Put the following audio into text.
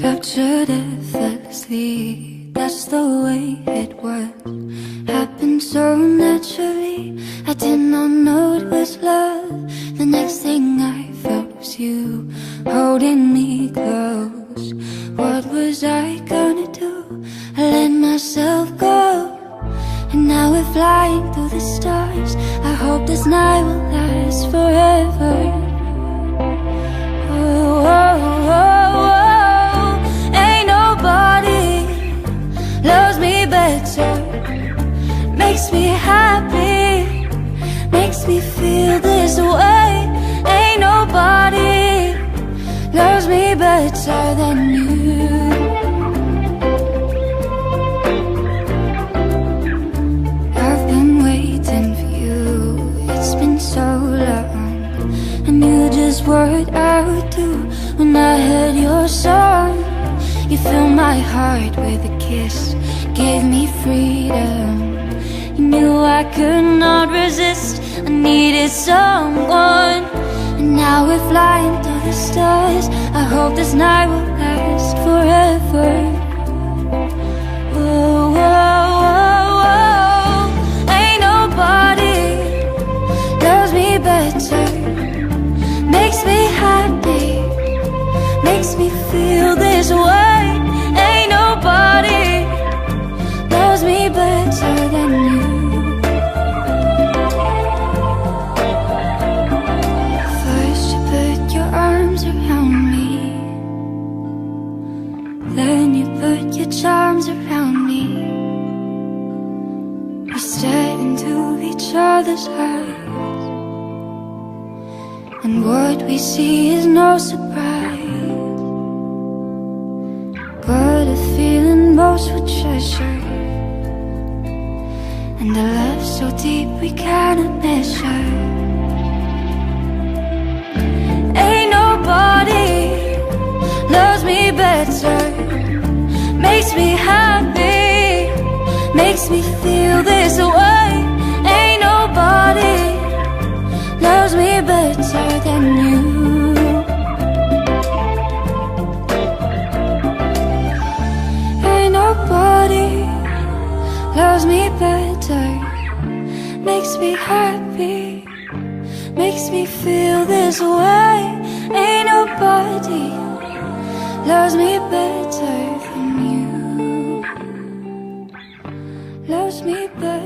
Captured effortlessly, that's the way it was. Happened so naturally, I did not know it was love. The next thing I felt was you holding me close. What was I gonna do? I let myself go, and now we're flying through the stars. I hope this night will last forever. Oh, oh, oh, oh. Ain't nobody loves me better, makes me happy, makes me feel this way. Ain't nobody loves me better than you. I've been waiting for you, it's been so long. I knew just what I would do when I heard your song. You filled my heart with a kiss, gave me freedom. You knew I could not resist, I needed someone. And now we're flying through the stars. I hope this night will last forever. Oh, oh, oh, oh. Ain't nobody loves me better, makes me happy, makes me feel this way. Ain't nobody loves me better than you. First you put your arms around me, then you put your charms around me. We stare into each other's eyes, and what we see is no surprise, but a feeling most would treasure, and a love so deep we cannot measure. Ain't nobody loves me better, makes me happy, makes me feel this way. Ain't nobody loves me better than you. Ain't nobody loves me better, makes me happy, makes me feel this way. Ain't nobody loves me better than you. Loves me better.